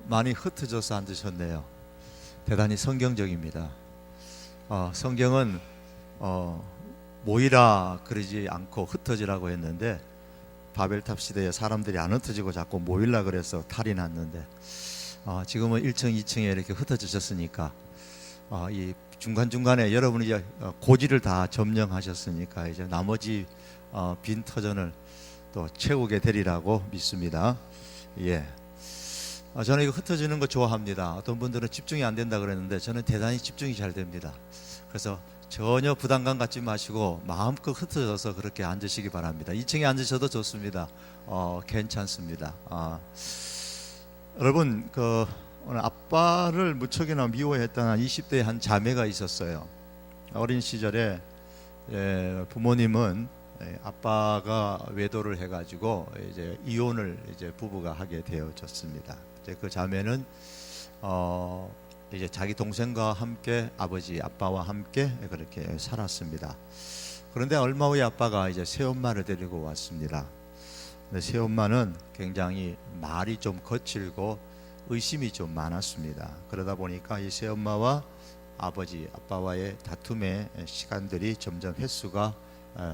많이 흩어져서 앉으셨네요. 대단히 성경적입니다. 성경은 모이라 그러지 않고 흩어지라고 했는데, 바벨탑 시대에 사람들이 안 흩어지고 자꾸 모일라 그래서 탈이 났는데, 지금은 1층, 2층에 이렇게 흩어지셨으니까, 이 중간중간에 여러분이 이제 고지를 다 점령하셨으니까 이제 나머지 빈 터전을 또 채우게 되리라고 믿습니다. 예. 저는 이거 흩어지는 거 좋아합니다. 어떤 분들은 집중이 안 된다 그랬는데 저는 대단히 집중이 잘 됩니다. 그래서 전혀 부담감 갖지 마시고 마음껏 흩어져서 그렇게 앉으시기 바랍니다. 2층에 앉으셔도 좋습니다. 괜찮습니다. 여러분, 오늘 아빠를 무척이나 미워했던 한 20대의 한 자매가 있었어요. 어린 시절에 부모님은 아빠가 외도를 해가지고 이제 이혼을 이제 부부가 하게 되어졌습니다. 이제 그 자매는 이제 자기 동생과 함께 아빠와 함께 그렇게 살았습니다. 그런데 얼마 후에 아빠가 이제 새엄마를 데리고 왔습니다. 근데 새엄마는 굉장히 말이 좀 거칠고 의심이 좀 많았습니다. 그러다 보니까 이 새엄마와 아빠와의 다툼의 시간들이 점점 횟수가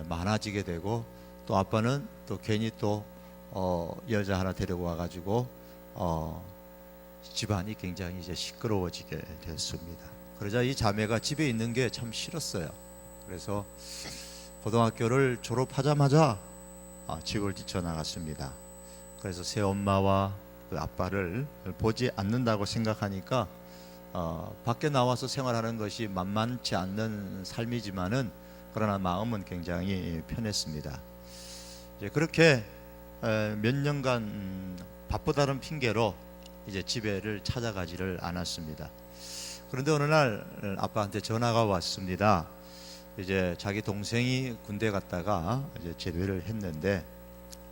많아지게 되고, 또 아빠는 또 괜히 또 여자 하나 데리고 와가지고 집안이 굉장히 이제 시끄러워지게 됐습니다. 그러자 이 자매가 집에 있는 게 참 싫었어요. 그래서 고등학교를 졸업하자마자 집을 뛰쳐나갔습니다. 그래서 새엄마와 그 아빠를 보지 않는다고 생각하니까 밖에 나와서 생활하는 것이 만만치 않는 삶이지만은, 그러나 마음은 굉장히 편했습니다. 이제 그렇게 몇 년간 바쁘다는 핑계로 이제 집에를 찾아가지를 않았습니다. 그런데 어느 날 아빠한테 전화가 왔습니다. 이제 자기 동생이 군대 갔다가 이제 제대를 했는데,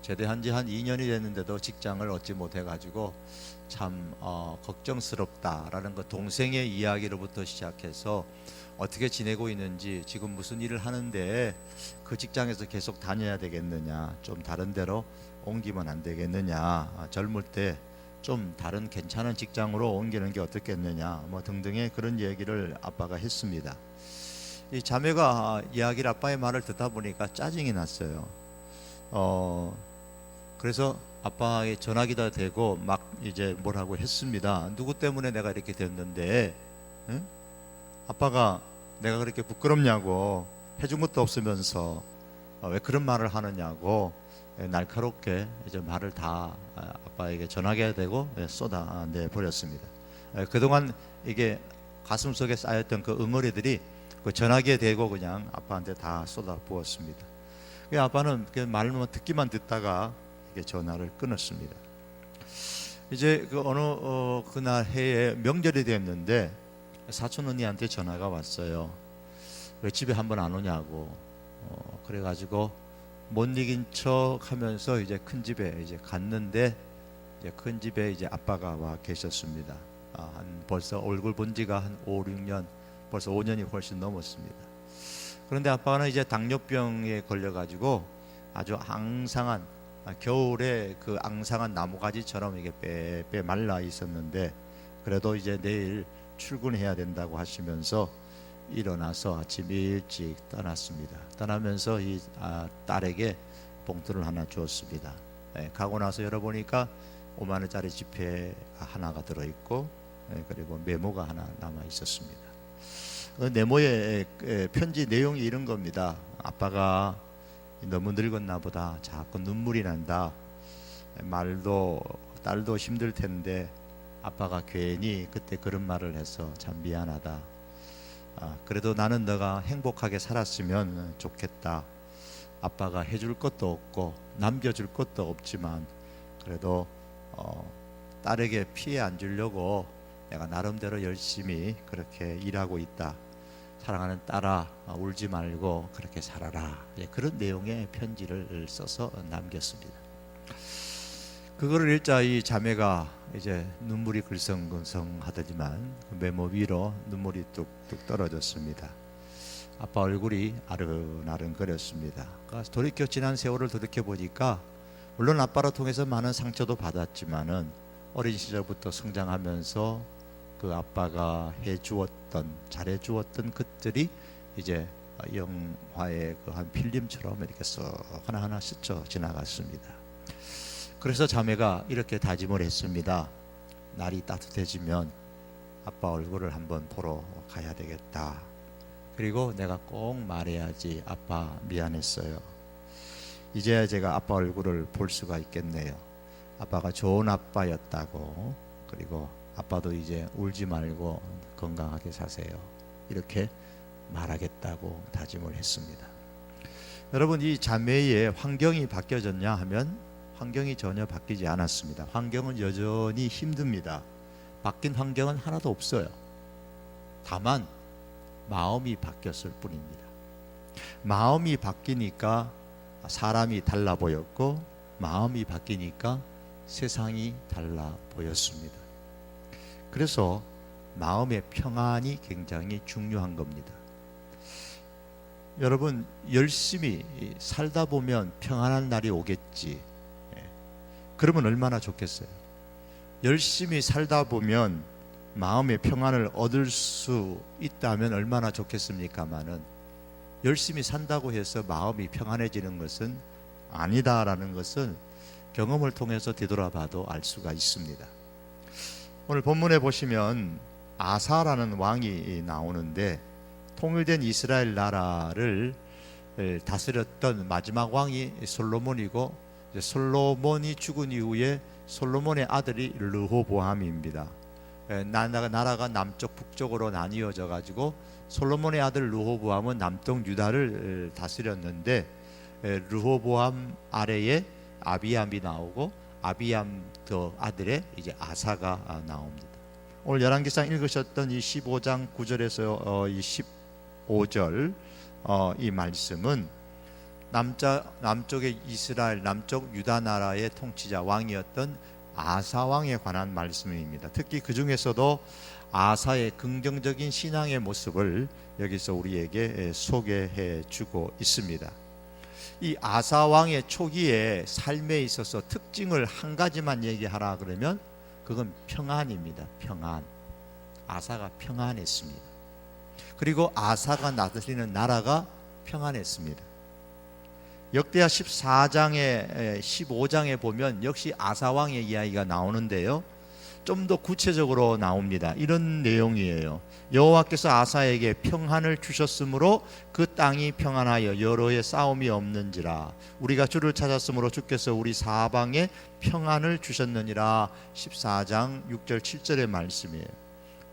제대한 지 한 2년이 됐는데도 직장을 얻지 못해가지고 참 걱정스럽다라는 그 동생의 이야기로부터 시작해서 어떻게 지내고 있는지, 지금 무슨 일을 하는데 그 직장에서 계속 다녀야 되겠느냐, 좀 다른 데로 옮기면 안 되겠느냐, 젊을 때 좀 다른 괜찮은 직장으로 옮기는 게 어떻겠느냐, 뭐 등등의 그런 얘기를 아빠가 했습니다. 이 자매가 이야기를, 아빠의 말을 듣다 보니까 짜증이 났어요. 그래서 아빠의 전화기다 대고 막 이제 뭐라고 했습니다. 누구 때문에 내가 이렇게 됐는데, 응? 아빠가 내가 그렇게 부끄럽냐고, 해준 것도 없으면서 왜 그런 말을 하느냐고 날카롭게 이제 말을 다 아빠에게 전하게 되고 쏟아내 버렸습니다. 그동안 이게 가슴속에 쌓였던 그 응어리들이 그 전화기에 대고 그냥 아빠한테 다 쏟아 부었습니다. 아빠는 그 말만 듣기만 듣다가 이게 전화를 끊었습니다. 이제 그 어느 그날 해에 명절이 됐는데 사촌 언니한테 전화가 왔어요. 왜 집에 한번 안 오냐고. 그래가지고 못 이긴 척 하면서 이제 큰 집에 이제 갔는데, 이제 큰 집에 이제 아빠가 와 계셨습니다. 벌써 얼굴 본 지가 한 5, 6년, 벌써 5년이 훨씬 넘었습니다. 그런데 아빠는 이제 당뇨병에 걸려가지고 아주 앙상한, 겨울에 그 앙상한 나무가지처럼 이게 빼빼 말라 있었는데, 그래도 이제 내일 출근해야 된다고 하시면서 일어나서 아침 일찍 떠났습니다. 떠나면서 이 딸에게 봉투를 하나 주었습니다. 가고 나서 열어보니까 5만 원짜리 지폐 하나가 들어있고, 그리고 메모가 하나 남아 있었습니다. 그 메모의 편지 내용이 이런 겁니다. 아빠가 너무 늙었나 보다, 자꾸 눈물이 난다. 딸도 힘들 텐데 아빠가 괜히 그때 그런 말을 해서 참 미안하다. 그래도 나는 너가 행복하게 살았으면 좋겠다. 아빠가 해줄 것도 없고 남겨줄 것도 없지만 그래도 딸에게 피해 안 주려고 내가 나름대로 열심히 그렇게 일하고 있다. 사랑하는 딸아, 울지 말고 그렇게 살아라. 그런 내용의 편지를 써서 남겼습니다. 그거를 읽자 이 자매가 이제 눈물이 글썽글썽하더니만 그 메모 위로 눈물이 뚝뚝 떨어졌습니다. 아빠 얼굴이 아른아른거렸습니다. 돌이켜 지난 세월을 돌이켜 보니까 물론 아빠를 통해서 많은 상처도 받았지만은 어린 시절부터 성장하면서 그 아빠가 해주었던, 잘해주었던 것들이 이제 영화의 그 한 필름처럼 이렇게 쏙 하나하나 스쳐 지나갔습니다. 그래서 자매가 이렇게 다짐을 했습니다. 날이 따뜻해지면 아빠 얼굴을 한번 보러 가야 되겠다. 그리고 내가 꼭 말해야지. 아빠 미안했어요. 이제야 제가 아빠 얼굴을 볼 수가 있겠네요. 아빠가 좋은 아빠였다고. 그리고 아빠도 이제 울지 말고 건강하게 사세요. 이렇게 말하겠다고 다짐을 했습니다. 여러분, 이 자매의 환경이 바뀌어졌냐 하면 환경이 전혀 바뀌지 않았습니다. 환경은 여전히 힘듭니다. 바뀐 환경은 하나도 없어요. 다만 마음이 바뀌었을 뿐입니다. 마음이 바뀌니까 사람이 달라 보였고, 마음이 바뀌니까 세상이 달라 보였습니다. 그래서 마음의 평안이 굉장히 중요한 겁니다. 여러분, 열심히 살다 보면 평안한 날이 오겠지. 그러면 얼마나 좋겠어요. 열심히 살다 보면 마음의 평안을 얻을 수 있다면 얼마나 좋겠습니까마는, 열심히 산다고 해서 마음이 평안해지는 것은 아니다라는 것을 경험을 통해서 되돌아봐도 알 수가 있습니다. 오늘 본문에 보시면 아사라는 왕이 나오는데, 통일된 이스라엘 나라를 다스렸던 마지막 왕이 솔로몬이고, 솔로몬이 죽은 이후에 솔로몬의 아들이 르호보암입니다. 나라가 남쪽 북쪽으로 나뉘어져 가지고 솔로몬의 아들 르호보암은 남동 유다를 다스렸는데, 르호보암 아래에 아비암이 나오고, 아비암 더 아들의 이제 아사가 나옵니다. 오늘 열왕기상 읽으셨던 이 15장 9절에서 이 15절 이 말씀은 남쪽의 이스라엘, 남쪽 유다 나라의 통치자 왕이었던 아사 왕에 관한 말씀입니다. 특히 그 중에서도 아사의 긍정적인 신앙의 모습을 여기서 우리에게 소개해 주고 있습니다. 이 아사 왕의 초기에 삶에 있어서 특징을 한 가지만 얘기하라 그러면 그건 평안입니다. 평안. 아사가 평안했습니다. 그리고 아사가 다스리는 나라가 평안했습니다. 역대하 14장에 15장에 보면 역시 아사 왕의 이야기가 나오는데요, 좀 더 구체적으로 나옵니다. 이런 내용이에요. 여호와께서 아사에게 평안을 주셨으므로 그 땅이 평안하여 여로의 싸움이 없는지라. 우리가 주를 찾았으므로 주께서 우리 사방에 평안을 주셨느니라. 14장 6절 7절의 말씀이에요.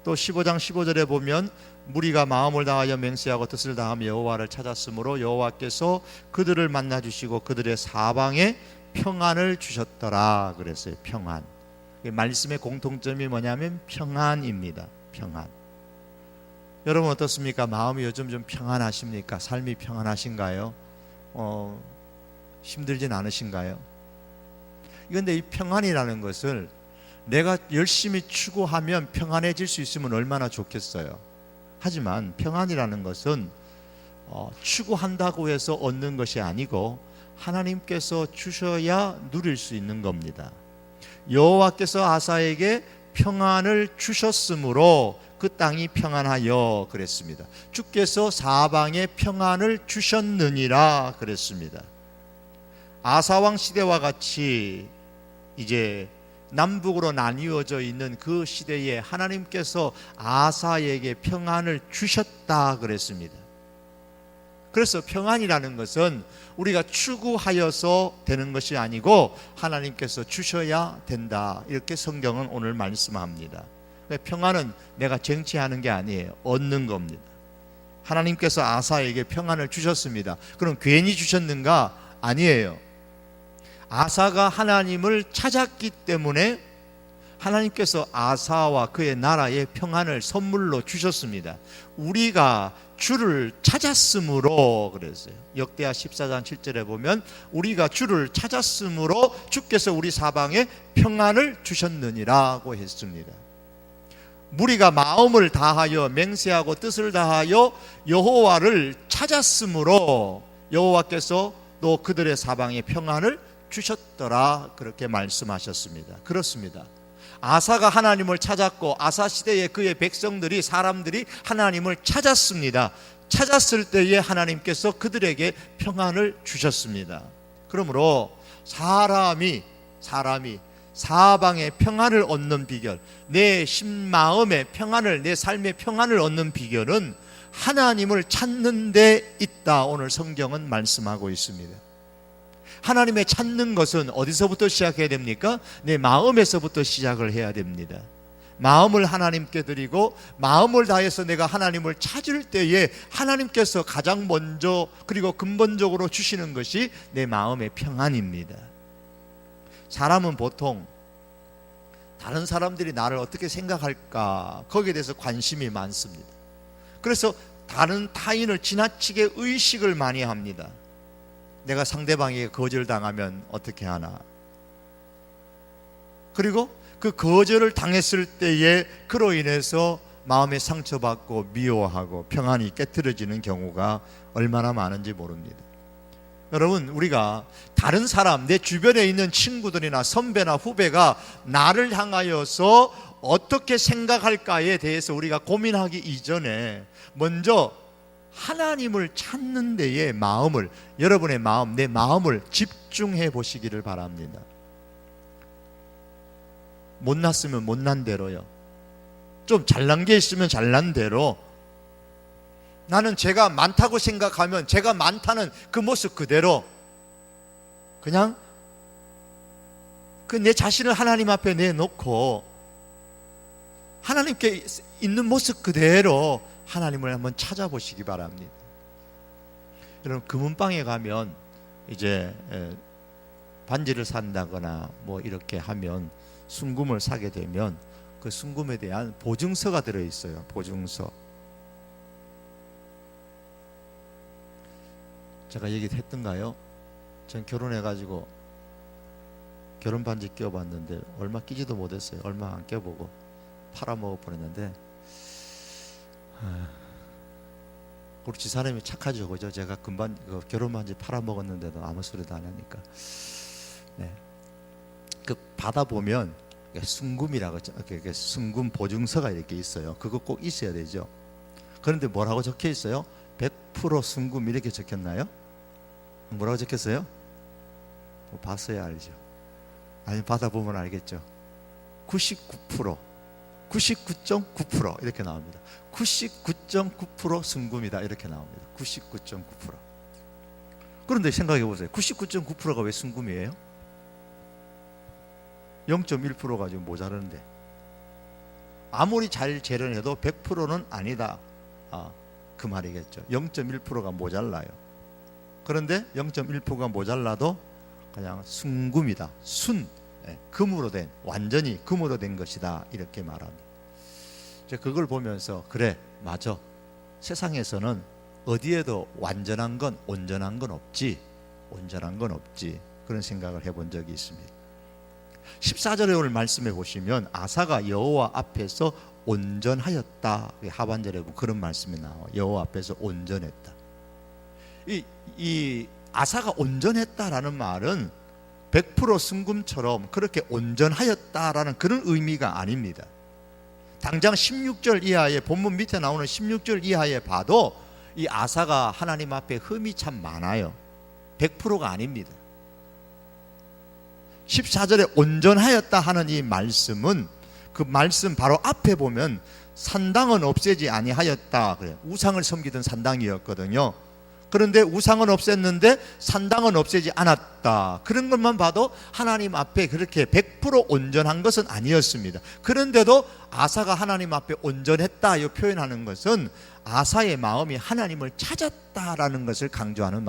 또 15장 15절에 보면 무리가 마음을 다하여 맹세하고 뜻을 다하며 여호와를 찾았으므로 여호와께서 그들을 만나 주시고 그들의 사방에 평안을 주셨더라 그랬어요. 평안. 말씀의 공통점이 뭐냐면 평안입니다. 평안. 여러분 어떻습니까? 마음이 요즘 좀 평안하십니까? 삶이 평안하신가요? 힘들진 않으신가요? 그런데 이 평안이라는 것을 내가 열심히 추구하면 평안해질 수 있으면 얼마나 좋겠어요. 하지만 평안이라는 것은 추구한다고 해서 얻는 것이 아니고 하나님께서 주셔야 누릴 수 있는 겁니다. 여호와께서 아사에게 평안을 주셨으므로 그 땅이 평안하여 그랬습니다. 주께서 사방에 평안을 주셨느니라 그랬습니다. 아사왕 시대와 같이 이제 남북으로 나뉘어져 있는 그 시대에 하나님께서 아사에게 평안을 주셨다 그랬습니다. 그래서 평안이라는 것은 우리가 추구하여서 되는 것이 아니고 하나님께서 주셔야 된다, 이렇게 성경은 오늘 말씀합니다. 평안은 내가 쟁취하는 게 아니에요. 얻는 겁니다. 하나님께서 아사에게 평안을 주셨습니다. 그럼 괜히 주셨는가? 아니에요. 아사가 하나님을 찾았기 때문에 하나님께서 아사와 그의 나라에 평안을 선물로 주셨습니다. 우리가 주를 찾았으므로 그랬어요. 역대하 14장 7절에 보면 우리가 주를 찾았으므로 주께서 우리 사방에 평안을 주셨느니라고 했습니다. 무리가 마음을 다하여 맹세하고 뜻을 다하여 여호와를 찾았으므로 여호와께서 또 그들의 사방에 평안을 주셨더라, 그렇게 말씀하셨습니다. 그렇습니다. 아사가 하나님을 찾았고 아사 시대에 그의 백성들이 사람들이 하나님을 찾았습니다. 찾았을 때에 하나님께서 그들에게 평안을 주셨습니다. 그러므로 사람이 사방에 평안을 얻는 비결, 내 심마음의 평안을, 내 삶의 평안을 얻는 비결은 하나님을 찾는 데 있다. 오늘 성경은 말씀하고 있습니다. 하나님의 찾는 것은 어디서부터 시작해야 됩니까? 내 마음에서부터 시작을 해야 됩니다. 마음을 하나님께 드리고 마음을 다해서 내가 하나님을 찾을 때에 하나님께서 가장 먼저 그리고 근본적으로 주시는 것이 내 마음의 평안입니다. 사람은 보통 다른 사람들이 나를 어떻게 생각할까 거기에 대해서 관심이 많습니다. 그래서 다른 타인을 지나치게 의식을 많이 합니다. 내가 상대방에게 거절당하면 어떻게 하나, 그리고 그 거절을 당했을 때에 그로 인해서 마음에 상처받고 미워하고 평안이 깨트려지는 경우가 얼마나 많은지 모릅니다. 여러분, 우리가 다른 사람, 내 주변에 있는 친구들이나 선배나 후배가 나를 향하여서 어떻게 생각할까에 대해서 우리가 고민하기 이전에 먼저 하나님을 찾는 데에 마음을, 여러분의 마음, 내 마음을 집중해 보시기를 바랍니다. 못났으면 못난 대로요, 좀 잘난 게 있으면 잘난 대로, 나는 제가 많다고 생각하면 제가 많다는 그 모습 그대로 그냥 그 내 자신을 하나님 앞에 내놓고 하나님께 있는 모습 그대로 하나님을 한번 찾아보시기 바랍니다. 여러분, 금은방에 가면 이제 반지를 산다거나 뭐 이렇게 하면 순금을 사게 되면 그 순금에 대한 보증서가 들어있어요. 보증서. 제가 얘기했던가요? 전 결혼해가지고 결혼 반지 껴봤는데 얼마 끼지도 못했어요. 얼마 안 껴보고 팔아먹어 버렸는데, 우리 집사람이 착하죠, 그죠? 제가 금반 결혼 반지 팔아먹었는데도 아무 소리도 안 하니까. 네. 그 받아 보면 순금이라고, 순금 보증서가 이렇게 있어요. 그거 꼭 있어야 되죠. 그런데 뭐라고 적혀 있어요? 100% 순금 이렇게 적혔나요? 뭐라고 적혔어요? 뭐 봤어야 알죠. 아니, 받아보면 알겠죠. 99%, 99.9% 이렇게 나옵니다. 99.9% 순금이다 이렇게 나옵니다. 99.9%. 그런데 생각해 보세요. 99.9%가 왜 순금이에요? 0.1%가 지금 모자라는데, 아무리 잘 재련해도 100%는 아니다, 그 말이겠죠. 0.1%가 모자라요. 그런데 0.1%가 모자라도 그냥 순금이다, 금으로 된, 완전히 금으로 된 것이다 이렇게 말합니다. 그걸 보면서 그래, 맞아, 세상에서는 어디에도 완전한 건, 온전한 건 없지, 온전한 건 없지, 그런 생각을 해본 적이 있습니다. 14절에 오늘 말씀해 보시면 아사가 여호와 앞에서 온전하였다, 하반절에 그런 말씀이 나와요. 여호와 앞에서 온전했다. 이 아사가 온전했다라는 말은 100% 순금처럼 그렇게 온전하였다라는 그런 의미가 아닙니다. 당장 16절 이하에, 본문 밑에 나오는 16절 이하에 봐도 이 아사가 하나님 앞에 흠이 참 많아요. 100%가 아닙니다. 14절에 온전하였다 하는 이 말씀은, 그 말씀 바로 앞에 보면 산당은 없애지 아니하였다 그래요. 우상을 섬기던 산당이었거든요. 그런데 우상은 없앴는데 산당은 없애지 않았다. 그런 것만 봐도 하나님 앞에 그렇게 100% 온전한 것은 아니었습니다. 그런데도 아사가 하나님 앞에 온전했다 이 표현하는 것은 아사의 마음이 하나님을 찾았다라는 것을 강조하는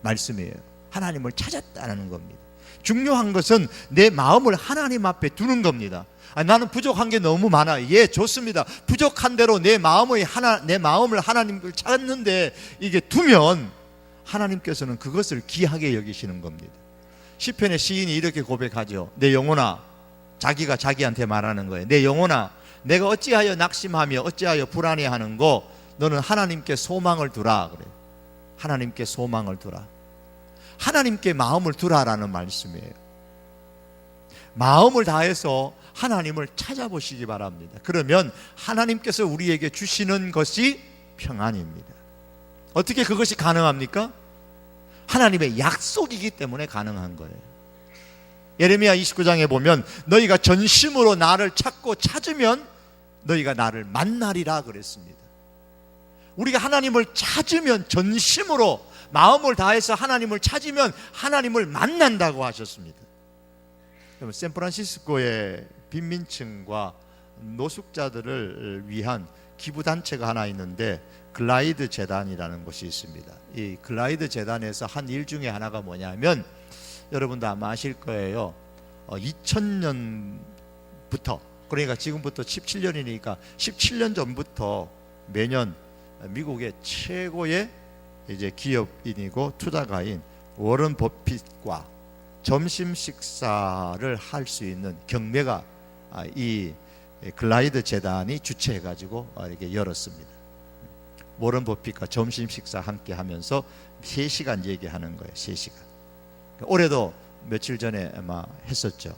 말씀이에요. 하나님을 찾았다는 겁니다. 중요한 것은 내 마음을 하나님 앞에 두는 겁니다. 나는 부족한 게 너무 많아. 예, 좋습니다. 부족한 대로 내 마음을 하나님을 찾는데 이게 두면 하나님께서는 그것을 귀하게 여기시는 겁니다. 시편의 시인이 이렇게 고백하죠. 내 영혼아, 자기가 자기한테 말하는 거예요. 내 영혼아, 내가 어찌하여 낙심하며 어찌하여 불안해하는고, 너는 하나님께 소망을 두라 그래요. 하나님께 소망을 두라. 하나님께 마음을 두라라는 말씀이에요. 마음을 다해서 하나님을 찾아보시기 바랍니다. 그러면 하나님께서 우리에게 주시는 것이 평안입니다. 어떻게 그것이 가능합니까? 하나님의 약속이기 때문에 가능한 거예요. 예레미야 29장에 보면 너희가 전심으로 나를 찾고 찾으면 너희가 나를 만나리라 그랬습니다. 우리가 하나님을 찾으면, 전심으로 마음을 다해서 하나님을 찾으면 하나님을 만난다고 하셨습니다. 샌프란시스코의 빈민층과 노숙자들을 위한 기부단체가 하나 있는데 글라이드 재단이라는 곳이 있습니다. 이 글라이드 재단에서 한 일 중에 하나가 뭐냐면, 여러분도 아마 아실 거예요. 2000년부터, 그러니까 지금부터 17년이니까 17년 전부터 매년 미국의 최고의 이제 기업인이고 투자가인 워런 버핏과 점심 식사를 할 수 있는 경매가 이 글라이드 재단이 주최해 가지고 이렇게 열었습니다. 워런 버핏과 점심 식사 함께 하면서 3시간 얘기하는 거예요. 3시간. 올해도 며칠 전에 아마 했었죠.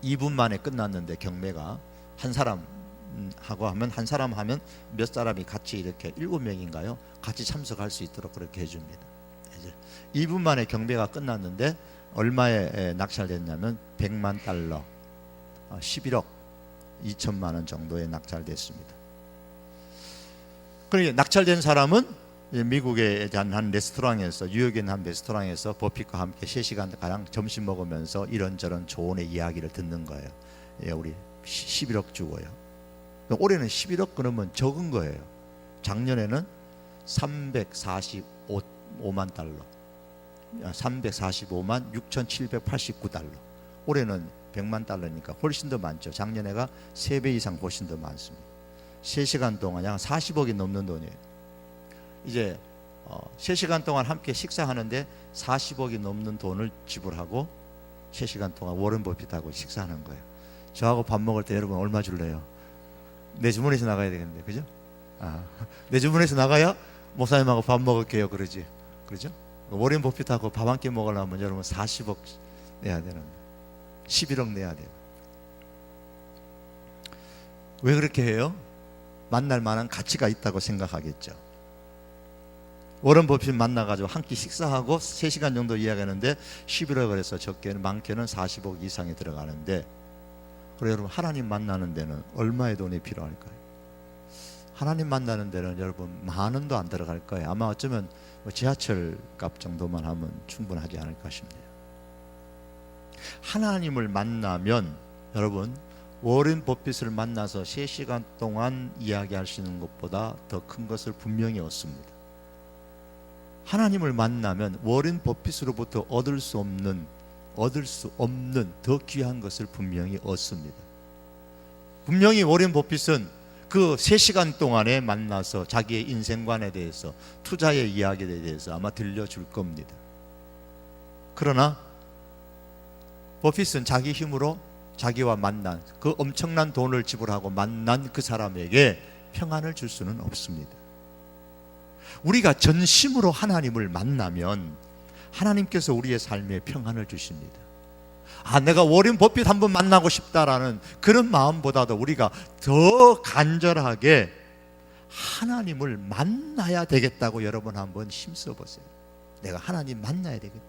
2분 만에 끝났는데 경매가 한 사람 하고 하면, 한 사람 하면 몇 사람이 같이 이렇게 7명인가요? 같이 참석할 수 있도록 그렇게 해줍니다. 이제 2분 만에 경매가 끝났는데 얼마에 낙찰됐냐면 100만 달러, 11억 2천만 원 정도에 낙찰됐습니다. 그러니까 낙찰된 사람은 미국의 한 레스토랑에서, 뉴욕에 있는 한 레스토랑에서 버핏과 함께 3시간 가량 점심 먹으면서 이런저런 조언의 이야기를 듣는 거예요. 우리 11억 주고요. 올해는 11억 그러면 적은 거예요. 작년에는 345만 달러, 345만 6,789달러. 올해는 100만 달러니까 훨씬 더 많죠. 작년에가 3배 이상 훨씬 더 많습니다. 3시간 동안 약 40억이 넘는 돈이에요. 이제 3시간 동안 함께 식사하는데 40억이 넘는 돈을 지불하고 3시간 동안 워런 버핏하고 식사하는 거예요. 저하고 밥 먹을 때 여러분 얼마 줄래요? 내 주머니에서 나가야 되겠는데, 그죠? 내 주머니에서 나가야 목사님하고 밥 먹을게요, 그러지, 그렇죠? 워런 버핏하고 밥 한 끼 먹으려면 여러분 40억 내야 되는, 11억 내야 돼요. 왜 그렇게 해요? 만날 만한 가치가 있다고 생각하겠죠. 워런 버핏 만나가지고 한 끼 식사하고 3시간 정도 이야기하는데 11억을 해서 적게는 많게는 40억 이상이 들어가는데, 그래 여러분, 하나님 만나는 데는 얼마의 돈이 필요할까요? 하나님 만나는 데는 여러분 만 원도 안 들어갈 거예요. 아마 어쩌면 지하철 값 정도만 하면 충분하지 않을까 싶네요. 하나님을 만나면 여러분, 워런 버핏을 만나서 3시간 동안 이야기할 수 있는 것보다 더 큰 것을 분명히 얻습니다. 하나님을 만나면 워런 버핏으로부터 얻을 수 없는 더 귀한 것을 분명히 얻습니다. 분명히 워런 버핏은 그 3시간 동안에 만나서 자기의 인생관에 대해서, 투자의 이야기에 대해서 아마 들려줄 겁니다. 그러나 버핏은 자기 힘으로 자기와 만난, 그 엄청난 돈을 지불하고 만난 그 사람에게 평안을 줄 수는 없습니다. 우리가 전심으로 하나님을 만나면 하나님께서 우리의 삶에 평안을 주십니다. 내가 워런 버핏 한번 만나고 싶다라는 그런 마음보다도 우리가 더 간절하게 하나님을 만나야 되겠다고 여러분 한번 힘써 보세요. 내가 하나님 만나야 되겠다.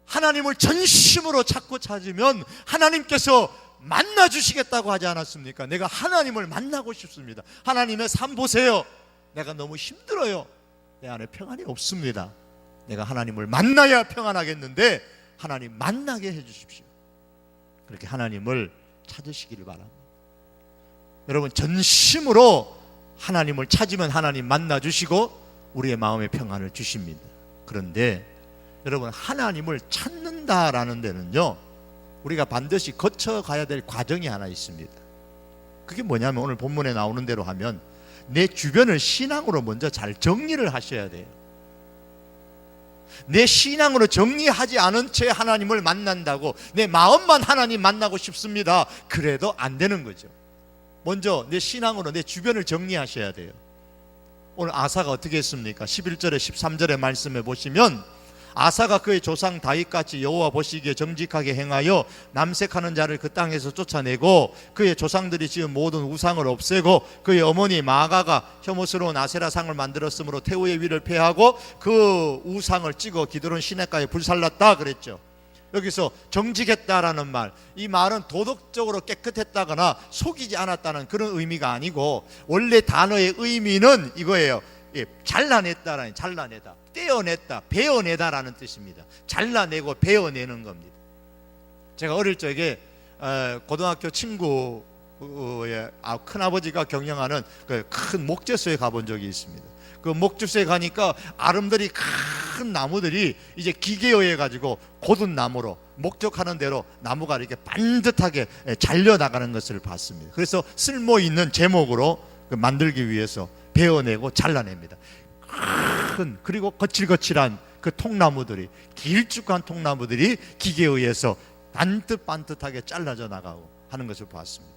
하나님을 전심으로 찾고 찾으면 하나님께서 만나 주시겠다고 하지 않았습니까? 내가 하나님을 만나고 싶습니다. 하나님의 삶 보세요. 내가 너무 힘들어요. 내 안에 평안이 없습니다. 내가 하나님을 만나야 평안하겠는데 하나님 만나게 해주십시오. 그렇게 하나님을 찾으시기를 바랍니다. 여러분, 전심으로 하나님을 찾으면 하나님 만나 주시고 우리의 마음에 평안을 주십니다. 그런데 여러분, 하나님을 찾는다라는 데는요, 우리가 반드시 거쳐가야 될 과정이 하나 있습니다. 그게 뭐냐면, 오늘 본문에 나오는 대로 하면 내 주변을 신앙으로 먼저 잘 정리를 하셔야 돼요. 내 신앙으로 정리하지 않은 채 하나님을 만난다고 내 마음만 하나님 만나고 싶습니다, 그래도 안 되는 거죠. 먼저 내 신앙으로 내 주변을 정리하셔야 돼요. 오늘 아사가 어떻게 했습니까? 11절에 13절의 말씀에 보시면 아사가 그의 조상 다윗같이 여호와 보시기에 정직하게 행하여 남색하는 자를 그 땅에서 쫓아내고 그의 조상들이 지은 모든 우상을 없애고 그의 어머니 마아가가 혐오스러운 아세라 상을 만들었으므로 태우의 위를 폐하고 그 우상을 찍어 기드론 시내가에 불살랐다 그랬죠. 여기서 정직했다라는 말, 이 말은 도덕적으로 깨끗했다거나 속이지 않았다는 그런 의미가 아니고 원래 단어의 의미는 이거예요. 잘라냈다라는, 잘라내다, 떼어냈다, 베어내다라는 뜻입니다. 잘라내고 베어내는 겁니다. 제가 어릴 적에 고등학교 친구의 큰아버지가 경영하는 그 큰 목재소에 가본 적이 있습니다. 그 목재소에 가니까 아름드리 큰 나무들이 이제 기계어해 가지고 고든 나무로 목적하는 대로 나무가 이렇게 반듯하게 잘려 나가는 것을 봤습니다. 그래서 쓸모 있는 제목으로 만들기 위해서 베어내고 잘라냅니다. 큰 그리고 거칠거칠한 그 통나무들이, 길쭉한 통나무들이 기계에 의해서 반듯반듯하게 잘라져 나가고 하는 것을 봤습니다.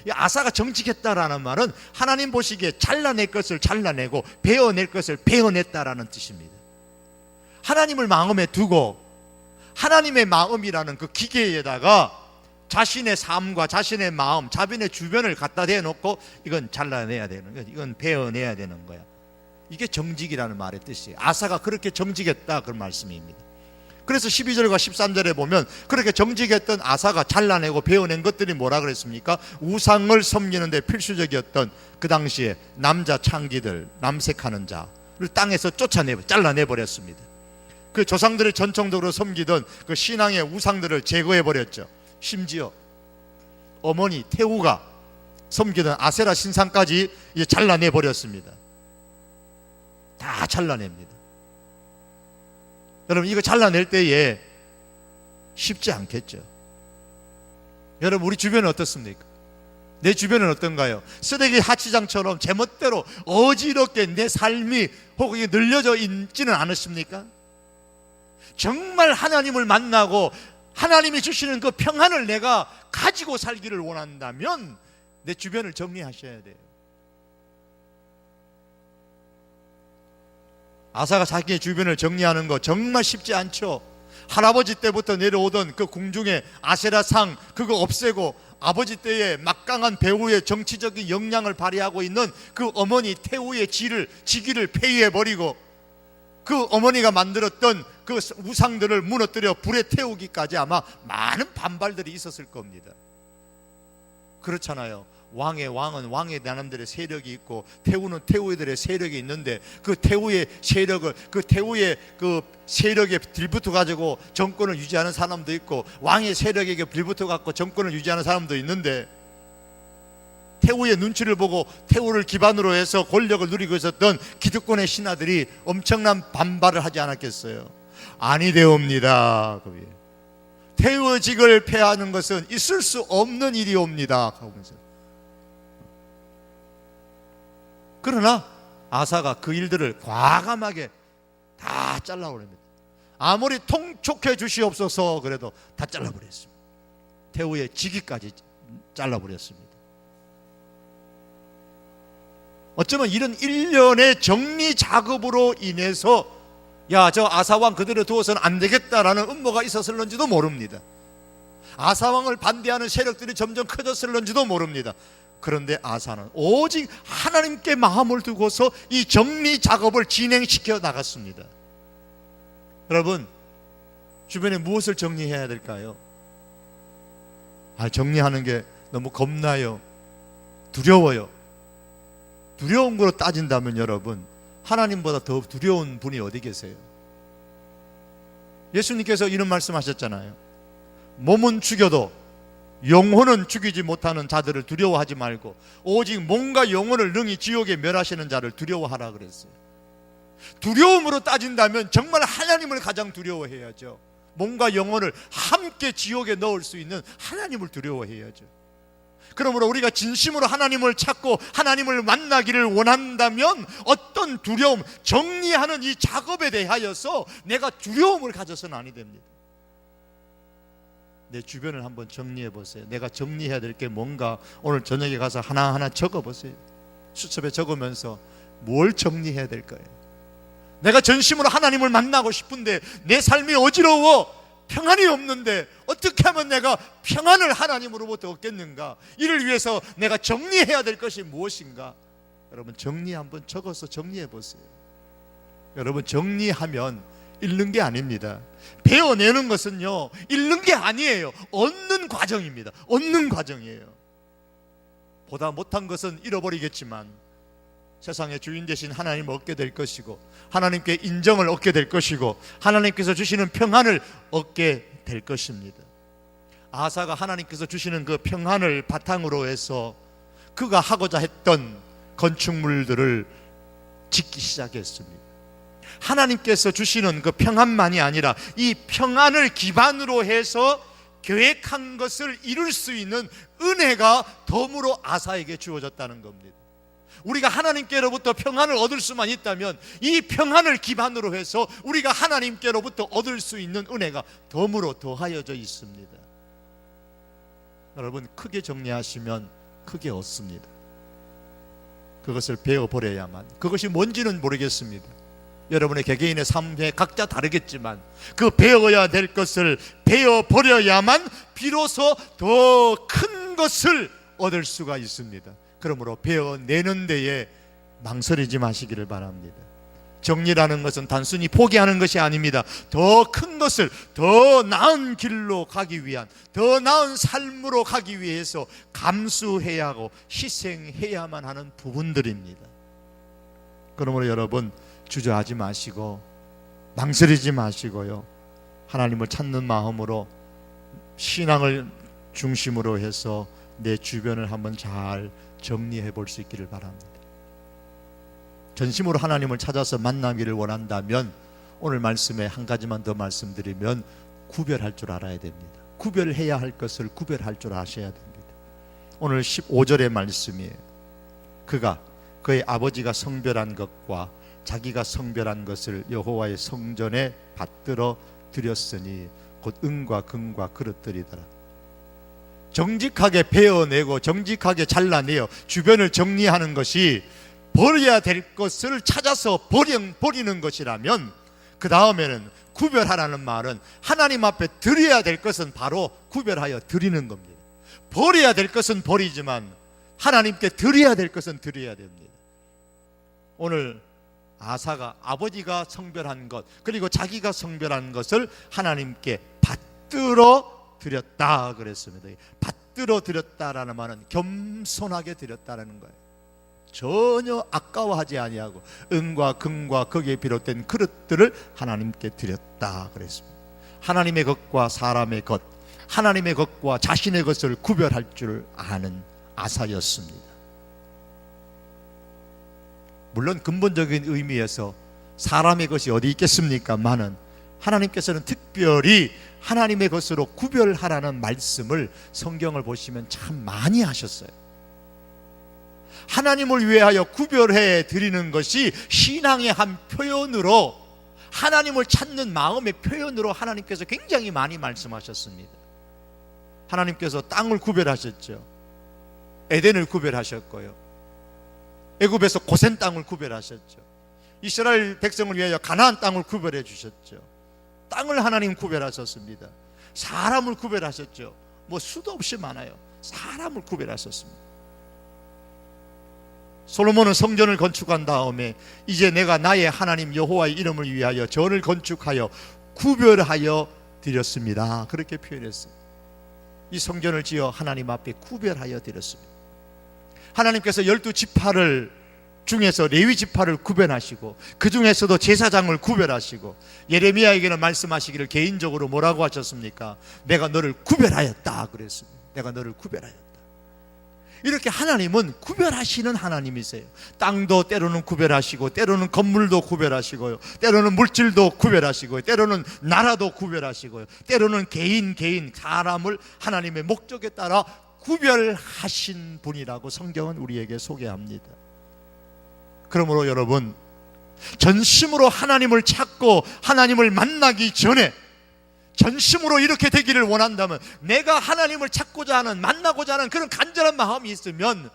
이 아사가 정직했다라는 말은 하나님 보시기에 잘라낼 것을 잘라내고 베어낼 것을 베어냈다라는 뜻입니다. 하나님을 마음에 두고 하나님의 마음이라는 그 기계에다가 자신의 삶과 자신의 마음, 자신의 주변을 갖다 대놓고 이건 잘라내야 되는 거야, 이건 베어내야 되는 거야. 이게 정직이라는 말의 뜻이에요. 아사가 그렇게 정직했다, 그런 말씀입니다. 그래서 12절과 13절에 보면 그렇게 정직했던 아사가 잘라내고 베어낸 것들이 뭐라 그랬습니까? 우상을 섬기는 데 필수적이었던 그 당시에 남자 창기들, 남색하는 자를 땅에서 잘라내버렸습니다. 그 조상들이 전통적으로 섬기던 그 신앙의 우상들을 제거해버렸죠. 심지어 어머니 태우가 섬기던 아세라 신상까지 이제 잘라내버렸습니다. 다 잘라냅니다. 여러분, 이거 잘라낼 때에 쉽지 않겠죠. 여러분, 우리 주변은 어떻습니까? 내 주변은 어떤가요? 쓰레기 하치장처럼 제멋대로 어지럽게 내 삶이 혹은 늘려져 있지는 않으십니까? 정말 하나님을 만나고 하나님이 주시는 그 평안을 내가 가지고 살기를 원한다면 내 주변을 정리하셔야 돼요. 아사가 자기의 주변을 정리하는 거 정말 쉽지 않죠. 할아버지 때부터 내려오던 그 궁중의 아세라상 그거 없애고 아버지 때의 막강한 배우의 정치적인 역량을 발휘하고 있는 그 어머니 태우의 지기를 폐위해버리고 그 어머니가 만들었던 그 우상들을 무너뜨려 불에 태우기까지 아마 많은 반발들이 있었을 겁니다. 그렇잖아요. 왕의 왕은 왕의 나름대로의 세력이 있고 태우는 태우들의 세력이 있는데 그 태우의 세력을 그 태우의 그 세력에 빌붙어 가지고 정권을 유지하는 사람도 있고 왕의 세력에게 빌붙어 갖고 정권을 유지하는 사람도 있는데 태우의 눈치를 보고 태우를 기반으로 해서 권력을 누리고 있었던 기득권의 신하들이 엄청난 반발을 하지 않았겠어요? 아니되옵니다. 태우직을 폐하는 것은 있을 수 없는 일이옵니다 하면서. 그러나 아사가 그 일들을 과감하게 다 잘라버립니다. 아무리 통촉해 주시옵소서 그래도 다 잘라버렸습니다. 태우의 직위까지 잘라버렸습니다. 어쩌면 이런 일련의 정리 작업으로 인해서 야, 저 아사왕 그대로 두어서는 안 되겠다라는 음모가 있었을런지도 모릅니다. 아사왕을 반대하는 세력들이 점점 커졌을런지도 모릅니다. 그런데 아사는 오직 하나님께 마음을 두고서 이 정리 작업을 진행시켜 나갔습니다. 여러분, 주변에 무엇을 정리해야 될까요? 정리하는 게 너무 겁나요. 두려워요. 두려운 거로 따진다면 여러분, 하나님보다 더 두려운 분이 어디 계세요? 예수님께서 이런 말씀하셨잖아요. 몸은 죽여도 영혼은 죽이지 못하는 자들을 두려워하지 말고 오직 몸과 영혼을 능히 지옥에 멸하시는 자를 두려워하라 그랬어요. 두려움으로 따진다면 정말 하나님을 가장 두려워해야죠. 몸과 영혼을 함께 지옥에 넣을 수 있는 하나님을 두려워해야죠. 그러므로 우리가 진심으로 하나님을 찾고 하나님을 만나기를 원한다면 어떤 두려움, 정리하는 이 작업에 대하여서 내가 두려움을 가져서는 아니 됩니다. 내 주변을 한번 정리해 보세요. 내가 정리해야 될 게 뭔가 오늘 저녁에 가서 하나하나 적어 보세요. 수첩에 적으면서 뭘 정리해야 될까요? 내가 전심으로 하나님을 만나고 싶은데 내 삶이 어지러워 평안이 없는데 어떻게 하면 내가 평안을 하나님으로부터 얻겠는가? 이를 위해서 내가 정리해야 될 것이 무엇인가? 여러분, 정리 한번 적어서 정리해 보세요. 여러분, 정리하면 잃는 게 아닙니다. 배워내는 것은요, 잃는 게 아니에요. 얻는 과정입니다. 얻는 과정이에요. 보다 못한 것은 잃어버리겠지만 세상의 주인 되신 하나님을 얻게 될 것이고, 하나님께 인정을 얻게 될 것이고, 하나님께서 주시는 평안을 얻게 될 것입니다. 아사가 하나님께서 주시는 그 평안을 바탕으로 해서 그가 하고자 했던 건축물들을 짓기 시작했습니다. 하나님께서 주시는 그 평안만이 아니라 이 평안을 기반으로 해서 계획한 것을 이룰 수 있는 은혜가 덤으로 아사에게 주어졌다는 겁니다. 우리가 하나님께로부터 평안을 얻을 수만 있다면 이 평안을 기반으로 해서 우리가 하나님께로부터 얻을 수 있는 은혜가 덤으로 더하여져 있습니다. 여러분, 크게 정리하시면 크게 얻습니다. 그것을 배워버려야만. 그것이 뭔지는 모르겠습니다. 여러분의 개개인의 삶에 각자 다르겠지만 그 배워야 될 것을 배워버려야만 비로소 더 큰 것을 얻을 수가 있습니다. 그러므로 배워내는 데에 망설이지 마시기를 바랍니다. 정리라는 것은 단순히 포기하는 것이 아닙니다. 더 큰 것을, 더 나은 길로 가기 위한, 더 나은 삶으로 가기 위해서 감수해야 하고 희생해야만 하는 부분들입니다. 그러므로 여러분, 주저하지 마시고 망설이지 마시고요, 하나님을 찾는 마음으로 신앙을 중심으로 해서 내 주변을 한번 잘 정리해 볼 수 있기를 바랍니다. 전심으로 하나님을 찾아서 만나기를 원한다면 오늘 말씀에 한 가지만 더 말씀드리면 구별할 줄 알아야 됩니다. 구별해야 할 것을 구별할 줄 아셔야 됩니다. 오늘 15절의 말씀이에요. 그가 그의 아버지가 성별한 것과 자기가 성별한 것을 여호와의 성전에 받들어 드렸으니 곧 은과 금과 그릇들이더라. 정직하게 베어내고 정직하게 잘라내어 주변을 정리하는 것이 버려야 될 것을 찾아서 버리는 것이라면, 그 다음에는 구별하라는 말은 하나님 앞에 드려야 될 것은 바로 구별하여 드리는 겁니다. 버려야 될 것은 버리지만 하나님께 드려야 될 것은 드려야 됩니다. 오늘 아사가 아버지가 성별한 것, 그리고 자기가 성별한 것을 하나님께 받들어 드렸다 그랬습니다. 받들어 드렸다라는 말은 겸손하게 드렸다라는 거예요. 전혀 아까워하지 아니하고 은과 금과 거기에 비롯된 그릇들을 하나님께 드렸다 그랬습니다. 하나님의 것과 사람의 것, 하나님의 것과 자신의 것을 구별할 줄 아는 아사였습니다. 물론 근본적인 의미에서 사람의 것이 어디 있겠습니까만은 하나님께서는 특별히 하나님의 것으로 구별하라는 말씀을 성경을 보시면 참 많이 하셨어요. 하나님을 위하여 구별해 드리는 것이 신앙의 한 표현으로, 하나님을 찾는 마음의 표현으로 하나님께서 굉장히 많이 말씀하셨습니다. 하나님께서 땅을 구별하셨죠. 에덴을 구별하셨고요, 애굽에서 고센 땅을 구별하셨죠. 이스라엘 백성을 위하여 가나안 땅을 구별해 주셨죠. 땅을 하나님 구별하셨습니다. 사람을 구별하셨죠. 뭐 수도 없이 많아요. 사람을 구별하셨습니다. 솔로몬은 성전을 건축한 다음에 이제 내가 나의 하나님 여호와의 이름을 위하여 전을 건축하여 구별하여 드렸습니다, 그렇게 표현했어요. 이 성전을 지어 하나님 앞에 구별하여 드렸습니다. 하나님께서 12지파를 중에서 레위 지파를 구별하시고 그 중에서도 제사장을 구별하시고 예레미야에게는 말씀하시기를 개인적으로 뭐라고 하셨습니까? 내가 너를 구별하였다 그랬습니다. 내가 너를 구별하였다. 이렇게 하나님은 구별하시는 하나님이세요. 땅도 때로는 구별하시고, 때로는 건물도 구별하시고요, 때로는 물질도 구별하시고요, 때로는 나라도 구별하시고요, 때로는 개인 사람을 하나님의 목적에 따라 구별하신 분이라고 성경은 우리에게 소개합니다. 그러므로 여러분, 전심으로 하나님을 찾고 하나님을 만나기 전에 전심으로 이렇게 되기를 원한다면, 내가 하나님을 찾고자 하는, 만나고자 하는 그런 간절한 마음이 있으면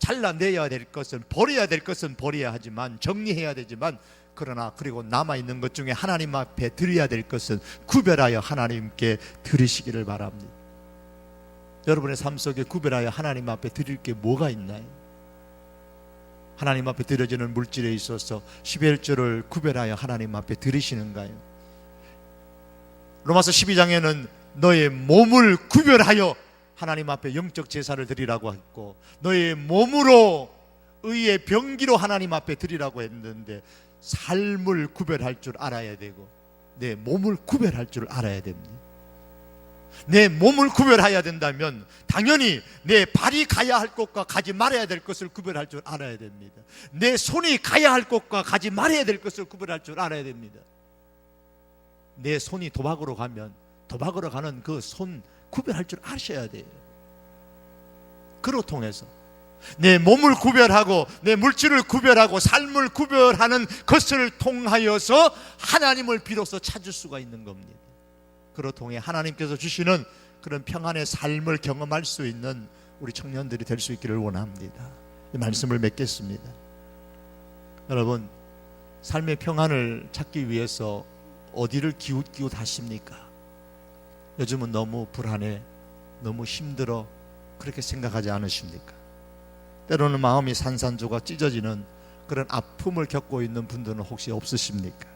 잘라내야 될 것은, 버려야 될 것은 버려야 하지만, 정리해야 되지만 그러나 그리고 남아있는 것 중에 하나님 앞에 드려야 될 것은 구별하여 하나님께 드리시기를 바랍니다. 여러분의 삶 속에 구별하여 하나님 앞에 드릴 게 뭐가 있나요? 하나님 앞에 드려지는 물질에 있어서 11조를 구별하여 하나님 앞에 드리시는가요? 로마서 12장에는 너의 몸을 구별하여 하나님 앞에 영적 제사를 드리라고 했고, 너의 몸으로 의의 병기로 하나님 앞에 드리라고 했는데, 삶을 구별할 줄 알아야 되고 내 몸을 구별할 줄 알아야 됩니다. 내 몸을 구별해야 된다면 당연히 내 발이 가야 할 곳과 가지 말아야 될 것을 구별할 줄 알아야 됩니다. 내 손이 가야 할 곳과 가지 말아야 될 것을 구별할 줄 알아야 됩니다. 내 손이 도박으로 가면 도박으로 가는 그 손 구별할 줄 아셔야 돼요. 그로 통해서 내 몸을 구별하고 내 물질을 구별하고 삶을 구별하는 것을 통하여서 하나님을 비로소 찾을 수가 있는 겁니다. 그로 통해 하나님께서 주시는 그런 평안의 삶을 경험할 수 있는 우리 청년들이 될 수 있기를 원합니다. 이 말씀을 맺겠습니다. 여러분, 삶의 평안을 찾기 위해서 어디를 기웃기웃하십니까? 요즘은 너무 불안해, 너무 힘들어, 그렇게 생각하지 않으십니까? 때로는 마음이 산산조각 찢어지는 그런 아픔을 겪고 있는 분들은 혹시 없으십니까?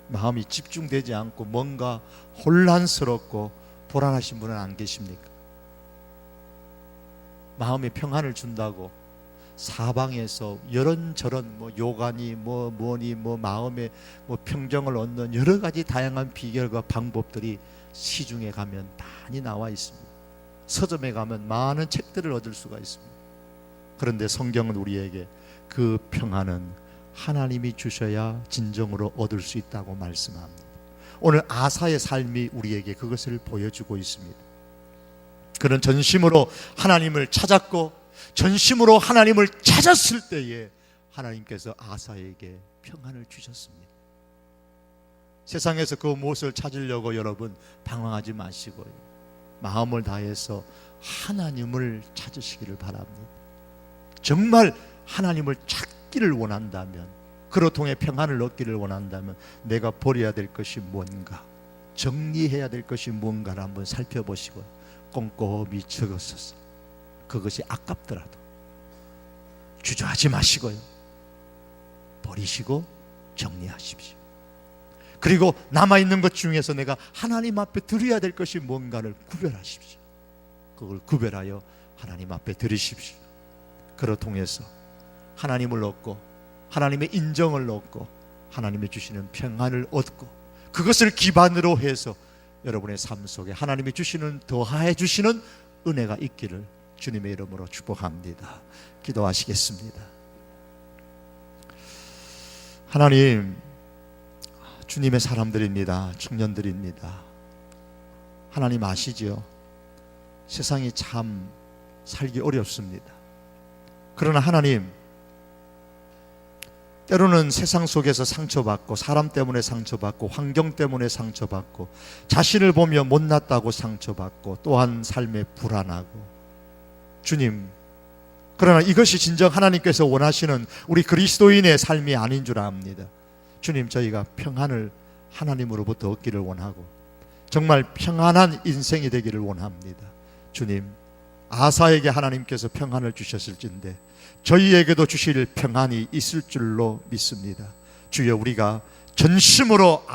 마음이 집중되지 않고 뭔가 혼란스럽고 불안하신 분은 안 계십니까? 마음에 평안을 준다고 사방에서 이런저런 요가니 뭐니 마음에 평정을 얻는 여러 가지 다양한 비결과 방법들이 시중에 가면 많이 나와 있습니다. 서점에 가면 많은 책들을 얻을 수가 있습니다. 그런데 성경은 우리에게 그 평안은 하나님이 주셔야 진정으로 얻을 수 있다고 말씀합니다. 오늘 아사의 삶이 우리에게 그것을 보여주고 있습니다. 그는 전심으로 하나님을 찾았고 전심으로 하나님을 찾았을 때에 하나님께서 아사에게 평안을 주셨습니다. 세상에서 그 무엇을 찾으려고 여러분 방황하지 마시고요, 마음을 다해서 하나님을 찾으시기를 바랍니다. 정말 하나님을 찾기를 원한다면, 그로 통해 평안을 얻기를 원한다면 내가 버려야 될 것이 뭔가, 정리해야 될 것이 뭔가를 한번 살펴보시고 꼼꼼히 적었었어요. 그것이 아깝더라도 주저하지 마시고요, 버리시고 정리하십시오. 그리고 남아있는 것 중에서 내가 하나님 앞에 드려야 될 것이 뭔가를 구별하십시오. 그걸 구별하여 하나님 앞에 드리십시오. 그로 통해서 하나님을 얻고 하나님의 인정을 얻고 하나님의 주시는 평안을 얻고, 그것을 기반으로 해서 여러분의 삶 속에 하나님이 주시는, 더하해 주시는 은혜가 있기를 주님의 이름으로 축복합니다. 기도하시겠습니다. 하나님, 주님의 사람들입니다. 청년들입니다. 하나님 아시지요? 세상이 참 살기 어렵습니다. 그러나 하나님, 때로는 세상 속에서 상처받고, 사람 때문에 상처받고, 환경 때문에 상처받고, 자신을 보며 못났다고 상처받고, 또한 삶에 불안하고, 주님, 그러나 이것이 진정 하나님께서 원하시는 우리 그리스도인의 삶이 아닌 줄 압니다. 주님, 저희가 평안을 하나님으로부터 얻기를 원하고 정말 평안한 인생이 되기를 원합니다. 주님, 아사에게 하나님께서 평안을 주셨을진데 저희에게도 주실 평안이 있을 줄로 믿습니다. 주여, 우리가 전심으로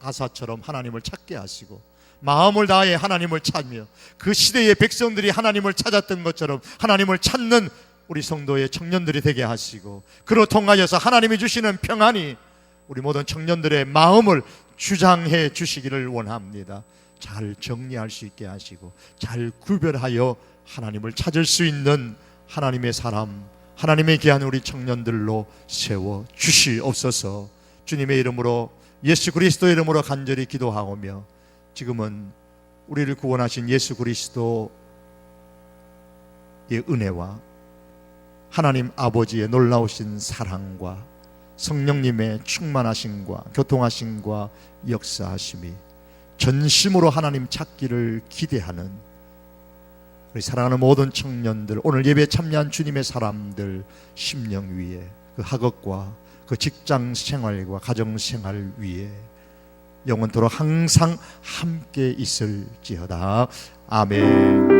아사처럼 하나님을 찾게 하시고 마음을 다해 하나님을 찾으며 그 시대의 백성들이 하나님을 찾았던 것처럼 하나님을 찾는 우리 성도의 청년들이 되게 하시고, 그로 통하여서 하나님이 주시는 평안이 우리 모든 청년들의 마음을 주장해 주시기를 원합니다. 잘 정리할 수 있게 하시고 잘 구별하여 하나님을 찾을 수 있는 하나님의 사람, 하나님의 귀한 우리 청년들로 세워 주시옵소서. 주님의 이름으로, 예수 그리스도의 이름으로 간절히 기도하오며, 지금은 우리를 구원하신 예수 그리스도의 은혜와 하나님 아버지의 놀라우신 사랑과 성령님의 충만하심과 교통하심과 역사하심이 전심으로 하나님 찾기를 기대하는 우리 사랑하는 모든 청년들, 오늘 예배에 참여한 주님의 사람들 심령 위에 그 학업과 그 직장 생활과 가정 생활 위에 영원토록 항상 함께 있을지어다. 아멘.